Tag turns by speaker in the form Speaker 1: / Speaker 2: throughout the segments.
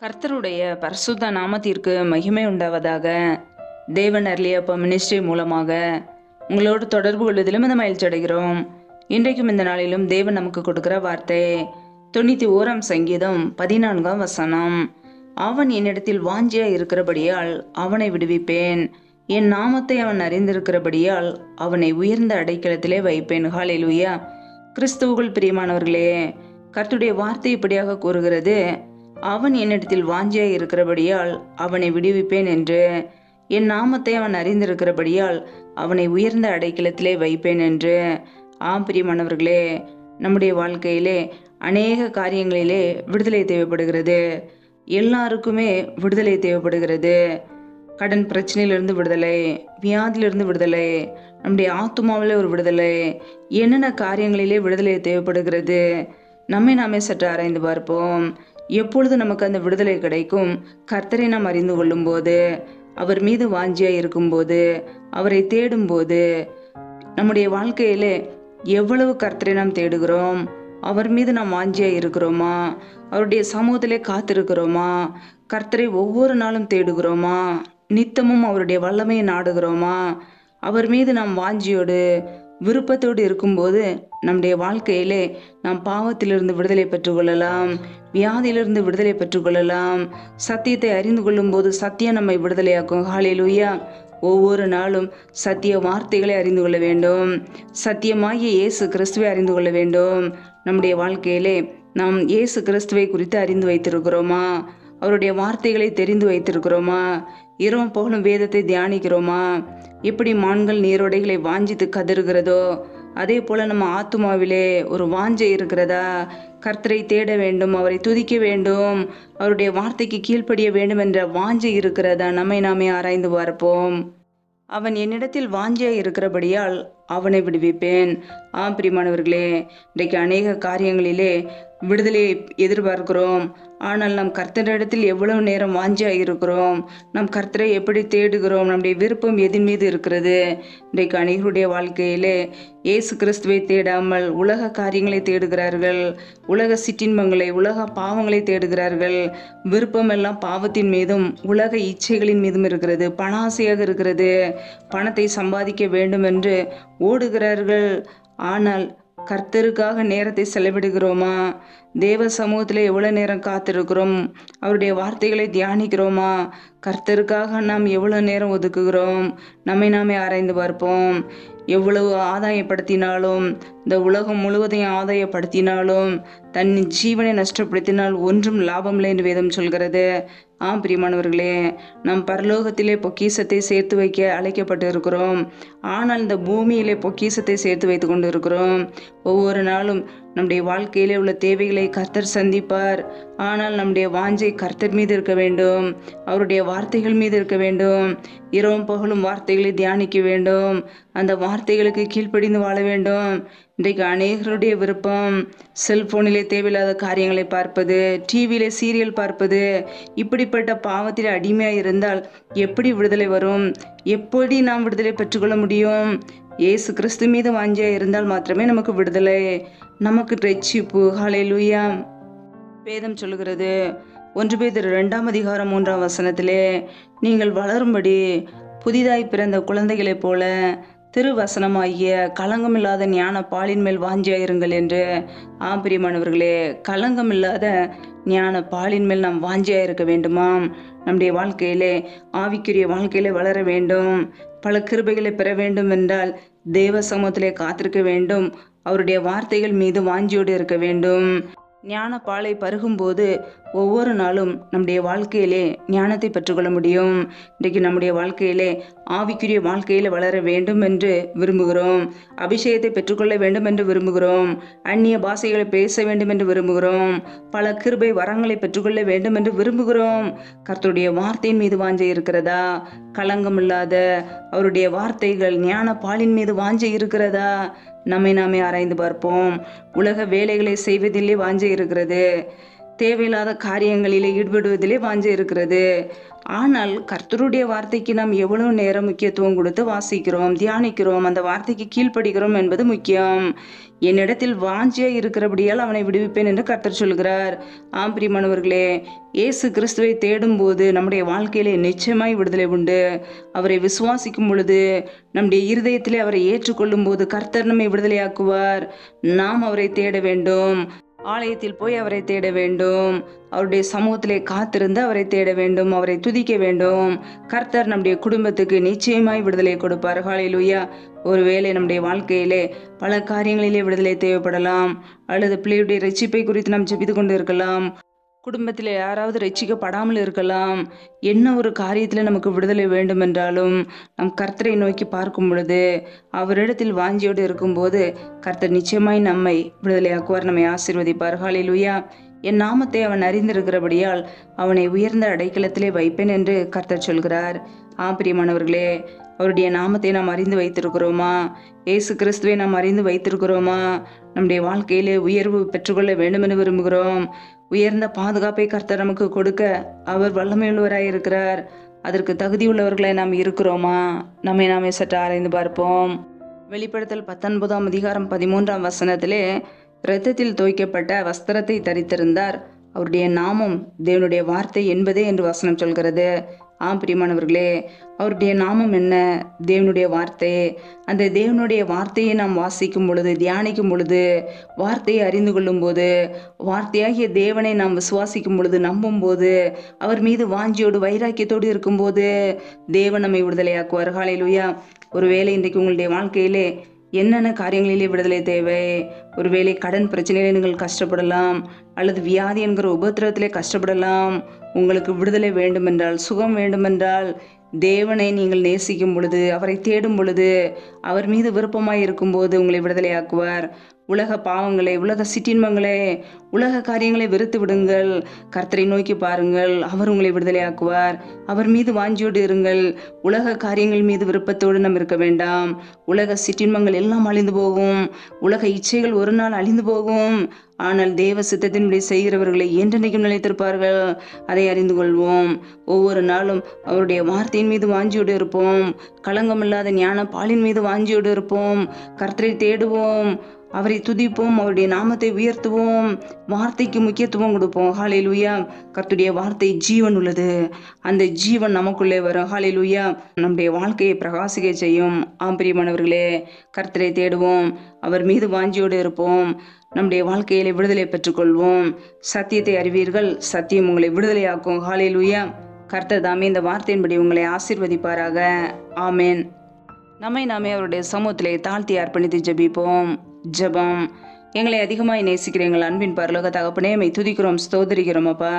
Speaker 1: கர்த்தருடைய பரிசுத்த நாமத்திற்கு மகிமை உண்டாவதாக. தேவன் அருளியப்ப மினிஸ்ட்ரி மூலமாக உங்களோடு தொடர்பு கொள்வதிலும் இந்த மகிழ்ச்சி அடைகிறோம். இன்றைக்கும் இந்த நாளிலும் தேவன் நமக்கு கொடுக்கிற வார்த்தை 91 சங்கீதம் 14 வசனம். அவன் என்னிடத்தில் வாஞ்சியா இருக்கிறபடியால் அவனை விடுவிப்பேன், என் நாமத்தை அவன் அறிந்திருக்கிறபடியால் அவனை உயர்ந்த அடைக்கலத்திலே வைப்பேன். ஹல்லேலூயா. கிறிஸ்துவுக்குள் பிரியமானவர்களே, கர்த்தருடைய வார்த்தை இப்படியாக கூறுகிறது, அவன் என்னிடத்தில் வாஞ்சியாய் இருக்கிறபடியால் அவனை விடுவிப்பேன் என்று, என் நாமத்தை அவன் அறிந்திருக்கிறபடியால் அவனை உயர்ந்த அடைக்கலத்திலே வைப்பேன் என்று. ஆம் பிரியமானவர்களே, நம்முடைய வாழ்க்கையிலே அநேக காரியங்களிலே விடுதலை தேவைப்படுகிறது. எல்லாருக்குமே விடுதலை தேவைப்படுகிறது. கடன் பிரச்சனையிலிருந்து விடுதலை, வியாதியிலிருந்து விடுதலை, நம்முடைய ஆத்துமாவிலே ஒரு விடுதலை, என்னென்ன காரியங்களிலே விடுதலை தேவைப்படுகிறது. நம்மை நாமே சற்று ஆராய்ந்து பார்ப்போம். எப்பொழுது நமக்கு அந்த விடுதலை கிடைக்கும்? கர்த்தரை நாம் அறிந்து கொள்ளும் போது, அவர் மீது வாஞ்சியாய் இருக்கும்போது, அவரை தேடும்போது. நம்முடைய வாழ்க்கையிலே எவ்வளவு கர்த்தரை நாம் தேடுகிறோம்? அவர் மீது நாம் வாஞ்சியாய் இருக்கிறோமா? அவருடைய சமூகத்திலே காத்திருக்கிறோமா? கர்த்தரை ஒவ்வொரு நாளும் தேடுகிறோமா? நித்தமும் அவருடைய வல்லமையை நாடுகிறோமா? அவர் மீது நாம் வாஞ்சியோடு விருப்பத்தோடு இருக்கும்போது நம்முடைய வாழ்க்கையிலே நாம் பாவத்திலிருந்து விடுதலை பெற்றுக்கொள்ளலாம், வியாதியிலிருந்து விடுதலை பெற்றுக்கொள்ளலாம். சத்தியத்தை அறிந்து கொள்ளும் போது சத்தியம் நம்மை விடுதலையாக்கும். ஹல்லேலூயா. ஒவ்வொரு நாளும் சத்திய வார்த்தைகளை அறிந்து கொள்ள வேண்டும். சத்தியமாகிய இயேசு கிறிஸ்துவை அறிந்து கொள்ள வேண்டும். நம்முடைய வாழ்க்கையிலே நாம் இயேசு கிறிஸ்துவை குறித்து அறிந்து வைத்திருக்கிறோமா? அவருடைய வார்த்தைகளை தெரிந்து வைத்திருக்கிறோமா? இரவும் பகலும் வேதத்தை தியானிக்கிறோமா? எப்படி மான்கள் நீரோடைகளை வாஞ்சித்து கதறுகிறதோ அதே போல நம்ம ஆத்துமாவிலே ஒரு வாஞ்சை இருக்கிறதா? கர்த்தரை தேட வேண்டும், அவரை துதிக்க வேண்டும், அவருடைய வார்த்தைக்கு கீழ்ப்படிய வேண்டும் என்ற வாஞ்சை இருக்கிறதா? நம்மை நாமே ஆராய்ந்து பார்ப்போம். அவன் என்னிடத்தில் வாஞ்சியாய் இருக்கிறபடியால் அவனை விடுவிப்பேன். ஆம் பிரியமானவர்களே, இன்றைக்கு அநேக காரியங்களிலே விடுதலையை எதிர்பார்க்கிறோம். ஆனால் நம் கர்த்தரிடத்தில் எவ்வளவு நேரம் வாஞ்சியாய் இருக்கிறோம்? நம் கர்த்தரை எப்படி தேடுகிறோம்? நம்முடைய விருப்பம் எதின் மீது இருக்கிறது? இன்றைக்கு அநேகருடைய வாழ்க்கையிலே இயேசு கிறிஸ்துவை தேடாமல் உலக காரியங்களை தேடுகிறார்கள், உலக சிற்றின்பங்களை, உலக பாவங்களை தேடுகிறார்கள். விருப்பம் எல்லாம் பாவத்தின் மீதும் உலக இச்சைகளின் மீதும் இருக்கிறது. பணாசையாக இருக்கிறது. பணத்தை சம்பாதிக்க வேண்டும் என்று ஓடுகிறார்கள். ஆனால் கர்த்தருக்காக நேரத்தை செலவிடுகிறோமா? தேவ சமூகத்தில் எவ்வளவு நேரம் காத்திருக்கிறோம்? அவருடைய வார்த்தைகளை தியானிக்கிறோமா? கர்த்தருக்காக நாம் எவ்வளவு நேரம் ஒதுக்குகிறோம்? நம்மை நாமே ஆராய்ந்து பார்ப்போம். எவ்வளவு ஆதாயப்படுத்தினாலும், இந்த உலகம் முழுவதையும் ஆதாயப்படுத்தினாலும், தன் ஜீவனை நஷ்டப்படுத்தினால் ஒன்றும் லாபமில்லை என்று வேதம் சொல்கிறது. ஆம் பிரியமானவர்களே, நாம் பரலோகத்திலே பொக்கிஷத்தை சேர்த்து வைக்க அழைக்கப்பட்டு இருக்கிறோம். ஆனால் இந்த பூமியிலே பொக்கிஷத்தை சேர்த்து வைத்து கொண்டு இருக்கிறோம். ஒவ்வொரு நாளும் நம்முடைய வாழ்க்கையிலே உள்ள தேவைகளை கர்த்தர் சந்திப்பார். ஆனால் நம்முடைய வாஞ்சை கர்த்தர் மீது இருக்க வேண்டும், அவருடைய வார்த்தைகள் மீது இருக்க வேண்டும். இரவும் பகலும் வார்த்தைகளை தியானிக்க வேண்டும், அந்த வார்த்தைகளுக்கு கீழ்ப்படிந்து வாழ வேண்டும். இன்றைக்கு அநேகருடைய விருப்பம் செல்போனிலே தேவையில்லாத காரியங்களை பார்ப்பது, டிவியிலே சீரியல் பார்ப்பது. இப்படிப்பட்ட பாவத்தில் அடிமையாக இருந்தால் எப்படி விடுதலை வரும்? எப்படி நாம் விடுதலை பெற்றுக்கொள்ள முடியும்? இயேசு கிறிஸ்து மீது வாஞ்சியாக இருந்தால் மாத்திரமே நமக்கு விடுதலை, நமக்கு ரட்சிப்பு. ஹல்லேலூயா. வேதம் சொல்லுகிறது, 1 பேதுரு 2:3 நீங்கள் வளரும்படி புதிதாய் பிறந்த குழந்தைகளைப் போல திருவசனமாகிய களங்கமில்லாத ஞான பாலின் மேல் வாஞ்சியாயிருங்கள் என்று. ஆம் பிரியமானவர்களே, களங்கமில்லாத ஞான பாலின் மேல் நாம் வாஞ்சியாயிருக்க வேண்டுமாம். நம்முடைய வாழ்க்கையிலே ஆவிக்குரிய வாழ்க்கையிலே வளர வேண்டும், பல கிருபைகளை பெற வேண்டும் என்றால் தேவ சமூகத்திலே காத்திருக்க வேண்டும், அவருடைய வார்த்தைகள் மீது வாஞ்சியோடு இருக்க வேண்டும். ஞான பாலை பருகும்போது ஒவ்வொரு நாளும் நம்முடைய வாழ்க்கையிலே ஞானத்தை பெற்றுக்கொள்ள முடியும். இன்றைக்கு நம்முடைய வாழ்க்கையிலே ஆவிக்குரிய வாழ்க்கையில வளர வேண்டும் என்று விரும்புகிறோம், அபிஷேகத்தை பெற்றுக்கொள்ள வேண்டும் என்று விரும்புகிறோம், அந்நிய பாஷைகளை பேச வேண்டும் என்று விரும்புகிறோம், பல கிருபை வரங்களை பெற்றுக்கொள்ள வேண்டும் என்று விரும்புகிறோம். கர்த்தருடைய வார்த்தையின் மீது வாஞ்சை இருக்கிறதா? களங்கமில்லாத அவருடைய வார்த்தைகள் ஞான பாலின் மீது வாஞ்சை இருக்கிறதா? நம்மை நாமே ஆராய்ந்து பார்ப்போம். உலக வேலைகளை செய்வதிலே வாஞ்சை இருக்கிறது, தேவையில்லாத காரியங்களிலே ஈடுபடுவதிலே வாஞ்சை இருக்கிறது. ஆனால் கர்த்தருடைய வார்த்தைக்கு நாம் எவ்வளவு நேரம் முக்கியத்துவம் கொடுத்து வாசிக்கிறோம், தியானிக்கிறோம், அந்த வார்த்தைக்கு கீழ்ப்படுகிறோம் என்பது முக்கியம். என்னிடத்தில் வாஞ்சியா இருக்கிறபடியால் அவனை விடுவிப்பேன் என்று கர்த்தர் சொல்கிறார். ஆம் பிரியமானவர்களே, இயேசு கிறிஸ்துவை தேடும் போது நம்முடைய வாழ்க்கையிலே நிச்சயமாய் விடுதலை உண்டு. அவரை விசுவாசிக்கும் பொழுது, நம்முடைய இருதயத்திலே அவரை ஏற்றுக்கொள்ளும் போது கர்த்தர் நம்மை விடுதலையாக்குவார். நாம் அவரை தேட வேண்டும். ஆலயத்தில் போய் அவரை தேட வேண்டும். அவருடைய சமூகத்திலே காத்திருந்து அவரை தேட வேண்டும். அவரை துதிக்க வேண்டும். கர்த்தர் நம்முடைய குடும்பத்துக்கு நிச்சயமாய் விடுதலை கொடுப்பார். ஹல்லேலூயா. ஒருவேளை நம்முடைய வாழ்க்கையிலே பல காரியங்களிலே விடுதலை தேவைப்படலாம். அல்லது பிள்ளையுடைய ரட்சிப்பை குறித்து நாம் ஜெபித்து கொண்டு இருக்கலாம். குடும்பத்தில் யாராவது ரட்சிக்கப்படாமல் இருக்கலாம். என்ன ஒரு காரியத்தில் நமக்கு விடுதலை வேண்டும் என்றாலும் நம் கர்த்தரை நோக்கி பார்க்கும் பொழுது, அவரிடத்தில் வாஞ்சியோடு இருக்கும்போது கர்த்தர் நிச்சயமாய் நம்மை விடுதலையாக்குவார், நம்மை ஆசீர்வதிப்பார். ஹல்லேலூயா. என் நாமத்தை அவன் அறிந்திருக்கிறபடியால் அவனை உயர்ந்த அடைக்கலத்திலே வைப்பேன் என்று கர்த்தர் சொல்கிறார். பிரியமானவர்களே, அவருடைய நாமத்தை நாம் அறிந்து வைத்திருக்கிறோமா? இயேசு கிறிஸ்துவை நாம் அறிந்து வைத்திருக்கிறோமா? நம்முடைய வாழ்க்கையிலே உயர்வு பெற்றுக்கொள்ள வேண்டும் என்று விரும்புகிறோம். உயர்ந்த பாதுகாப்பை கர்த்தர் நமக்கு கொடுக்க அவர் வல்லமையுள்ளவராய் இருக்கிறார். அதற்கு தகுதியுள்ளவர்களை நாம் இருக்கிறோமா? நம்மை நாமே சற்று ஆராய்ந்து பார்ப்போம். வெளிப்படுத்தல் 19ஆம் அதிகாரம் 13ஆம் வசனத்திலே, இரத்தத்தில் தோய்க்கப்பட்ட வஸ்திரத்தை தரித்திருந்தார், அவருடைய நாமம் தேவனுடைய வார்த்தை என்பதே என்று வசனம் சொல்கிறது. பிரியமானவர்களே, அவருடைய நாமம் என்ன? தேவனுடைய வார்த்தை. அந்த தேவனுடைய வார்த்தையை நாம் வாசிக்கும் பொழுது, தியானிக்கும் பொழுது, வார்த்தையை அறிந்து கொள்ளும் போது, வார்த்தையாகிய தேவனை நாம் விசுவாசிக்கும் பொழுது, நம்பும் போது, அவர் மீது வாஞ்சியோடு வைராக்கியத்தோடு இருக்கும்போது தேவன் நம்மை விடுதலையாக்குவார். ஹல்லேலூயா. ஒருவேளை இன்றைக்கு உங்களுடைய வாழ்க்கையிலே என்னென்ன காரியங்களிலே விடுதலை தேவை? ஒருவேளை கடன் பிரச்சனையிலே நீங்கள் கஷ்டப்படலாம், அல்லது வியாதி என்கிற உபத்திரத்திலே கஷ்டப்படலாம். உங்களுக்கு விடுதலை வேண்டுமென்றால், சுகம் வேண்டுமென்றால், தேவனை நீங்கள் நேசிக்கும் பொழுது, அவரை தேடும் பொழுது, அவர் மீது விருப்பமாய் இருக்கும்போது உங்களை விடுதலையாக்குவார். உலக பாவங்களை, உலக சிற்றின்பங்களை, உலக காரியங்களை வெறுத்து விடுங்கள். கர்த்தரை நோக்கி பாருங்கள். அவர் உங்களை விடுதலையாக்குவார். அவர் மீது வாஞ்சியோடு இருங்கள். உலக காரியங்கள் மீது விருப்பத்தோடு நாம் இருக்க வேண்டாம். உலக சிற்றின்பங்கள் எல்லாம் அழிந்து போகும். உலக இச்சைகள் ஒரு நாள் அழிந்து போகும். ஆனால் தேவ சித்தத்தின்படி செய்கிறவர்களை என்றென்றைக்கும் நிலைத்திருப்பார்கள். அதை அறிந்து கொள்வோம். ஒவ்வொரு நாளும் அவருடைய வார்த்தையின் மீது வாஞ்சியோடு இருப்போம். களங்கமில்லாத ஞான பாலின் மீது வாஞ்சியோடு இருப்போம். கர்த்தரை தேடுவோம், அவரை துதிப்போம், அவருடைய நாமத்தை உயர்த்துவோம், வார்த்தைக்கு முக்கியத்துவம் கொடுப்போம். ஹல்லேலூயா. கர்த்தருடைய வார்த்தை ஜீவன் உள்ளது. அந்த ஜீவன் நமக்குள்ளே வரும். ஹல்லேலூயா. நம்முடைய வாழ்க்கையை பிரகாசிக்க செய்யும். பிரியமானவர்களே, கர்த்தரை தேடுவோம், அவர் மீது வாஞ்சியோடு இருப்போம், நம்முடைய வாழ்க்கையிலே விடுதலை பெற்றுக்கொள்வோம். சத்தியத்தை அறிவீர்கள், சத்தியம் உங்களை விடுதலையாக்கும். ஹல்லேலூயா. கர்த்தர் தாமே இந்த வார்த்தையின்படி உங்களை ஆசீர்வதிப்பாராக. ஆமேன். நம்மை நாமே அவருடைய சமூகத்திலே தாழ்த்தி அர்ப்பணித்து ஜெபிப்போம். ஜெபம். எங்களை அதிகமாய் நேசிக்கிற எங்கள் அன்பின் பரலோக தகப்பனே, மை துதிக்கிறோம், ஸ்தோத்திரிக்கிறோம் அப்பா.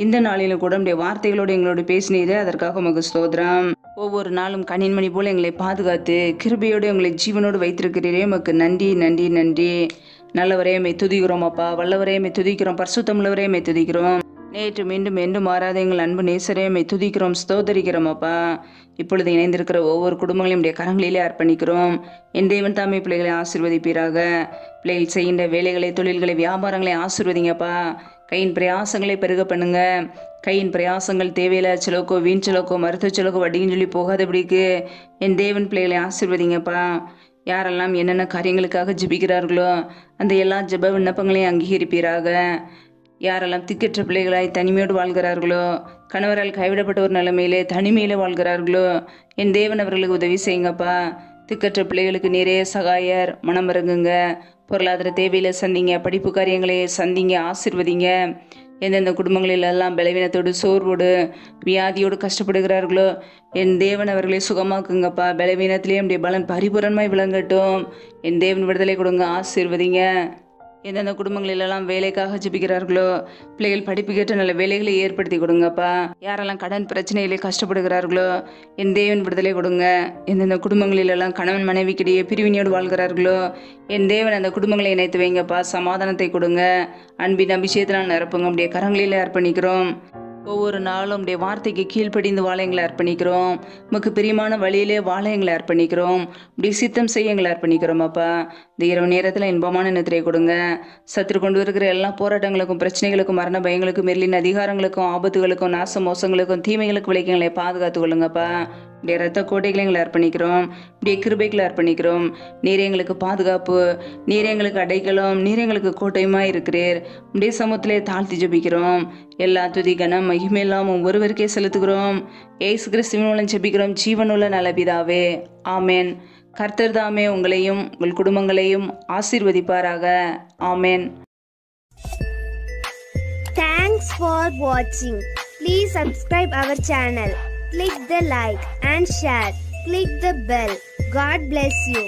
Speaker 1: இந்த நாளிலும் கூட நம்முடைய வார்த்தைகளோடு எங்களோடு பேசினீரே, அதற்காக உமக்கு ஸ்தோத்திரம். ஒவ்வொரு நாளும் கண்ணின்மணி போல எங்களை பாதுகாத்து கிருபையோடு எங்களை ஜீவனோடு வைத்திருக்கிறீரே, உமக்கு நன்றி நன்றி நன்றி. நல்லவரே மை துதிக்கிறோம் அப்பா. வல்லவரே மை துதிக்கிறோம். பரிசுத்தமுள்ளவரே மை துதிக்கிறோம். நேற்று மீண்டும் என்று மாறாத எங்கள் அன்பு நேசரே மை துதிக்கிறோம், ஸ்தோத்தரிக்கிறோம் அப்பா. இப்பொழுது இணைந்திருக்கிற ஒவ்வொரு குடும்பங்களையும் உடைய கரங்களிலே அர்ப்பணிக்கிறோம். என் தேவன் தாமே பிள்ளைகளை ஆசீர்வதிப்பீராக. பிள்ளைகள் செய்கின்ற வேலைகளை, தொழில்களை, வியாபாரங்களை ஆசீர்வதிங்கப்பா. கையின் பிரயாசங்களை பெருக பண்ணுங்க. கையின் பிரயாசங்கள் தேவையில்ல செலவுக்கோ, வீண் செலவுக்கோ, மருத்துவ செலவுக்கோ, வட்டின்னு சொல்லி போகாதபடிக்கு என் தேவன் பிள்ளைகளை ஆசீர்வதிங்கப்பா. யாரெல்லாம் என்னென்ன காரியங்களுக்காக ஜெபிக்கிறார்களோ அந்த எல்லா ஜெப விண்ணப்பங்களையும் அங்கீகரிப்பீராக. யாரெல்லாம் திக்கற்ற பிள்ளைகளாய் தனிமையோடு வாழ்கிறார்களோ, கணவரால் கைவிடப்பட்ட ஒரு நிலைமையிலே தனிமையிலே வாழ்கிறார்களோ, என் தேவன் அவர்களுக்கு உதவி செய்யுங்கப்பா. திக்கற்ற பிள்ளைகளுக்கு நிறைய சகாயர், மனம் இறங்குங்க. பொருளாதார தேவையில சந்திங்க, படிப்பு காரியங்களை சந்திங்க, ஆசீர்வதிங்க. எந்தெந்த குடும்பங்களில் எல்லாம் பலவீனத்தோடு, சோர்வோடு, வியாதியோடு கஷ்டப்படுகிறார்களோ என் தேவன் அவர்களை சுகமாக்குங்கப்பா. பலவீனத்திலே நம்முடைய பலன் பரிபூரணமாய் விளங்கட்டும். என் தேவன் விடுதலை கொடுங்க, ஆசீர்வதிங்க. எந்தெந்த குடும்பங்களிலெல்லாம் வேலைக்காக ஜெபிக்கிறார்களோ, பிள்ளைகள் படிப்புக்கேற்ற நல்ல வேலைகளை ஏற்படுத்தி கொடுங்கப்பா. யாரெல்லாம் கடன் பிரச்சனையிலே கஷ்டப்படுகிறார்களோ என் தேவன் விடுதலை கொடுங்க. எந்தெந்த குடும்பங்களிலெல்லாம் கணவன் மனைவிக்கிடையே பிரிவினையோடு வாழ்கிறார்களோ என் தேவன் அந்த குடும்பங்களை இணைத்து வைங்கப்பா. சமாதானத்தை கொடுங்க. அன்பின் அபிஷேகத்தினால் நிரப்புங்க. நம்முடைய கரங்களிலே அர்ப்பணிக்கிறோம். ஒவ்வொரு நாளும் உடைய வார்த்தைக்கு கீழ்ப்படிந்து வாழ எங்களை அர்ப்பணிக்கிறோம். உமக்கு பிரியமான வழியிலே வாழ எங்களை அர்ப்பணிக்கிறோம். இப்படி சித்தம் செய்ய எங்களை அர்ப்பணிக்கிறோம் அப்பா. இந்த இரவு நேரத்தில் இன்பமான நித்திரை கொடுங்க. சத்துரு கொண்டு இருக்கிற எல்லா போராட்டங்களுக்கும், பிரச்சனைகளுக்கும், மரண பயங்களுக்கும், மெர்லின் அதிகாரங்களுக்கும், ஆபத்துகளுக்கும், நாச மோசங்களுக்கும், தீமைகளுக்கு விளைக்கங்களை பாதுகாத்து கொள்ளுங்கப்பா. இப்படிய ரத்த கோட்டைகளை எங்களை அர்ப்பணிக்கிறோம். இப்படிய கிருபைகளை அர்ப்பணிக்கிறோம். நீர் எங்களுக்கு பாதுகாப்பு, நீர் எங்களுக்கு அடைக்கலம், நீர் எங்களுக்கு கோட்டையுமா இருக்கிறீர். இப்படிய சமூகத்திலே தாழ்த்தி ஜெபிக்கிறோம். எல்லா துதி கனம் மகிமையெல்லாம் ஒருவருக்கே செலுத்துகிறோம். ஏசு கிறிஸ்துவின் மூலம் ஜெபிக்கிறோம் ஜீவனுள்ள நல்ல பிதாவே, ஆமேன். கர்த்தர் தாமே உங்களையும் உங்கள் குடும்பங்களையும் ஆசீர்வதிப்பாராக. ஆமேன்.
Speaker 2: Thanks for watching. Please subscribe our channel. Click the like and share. Click the bell. God bless you.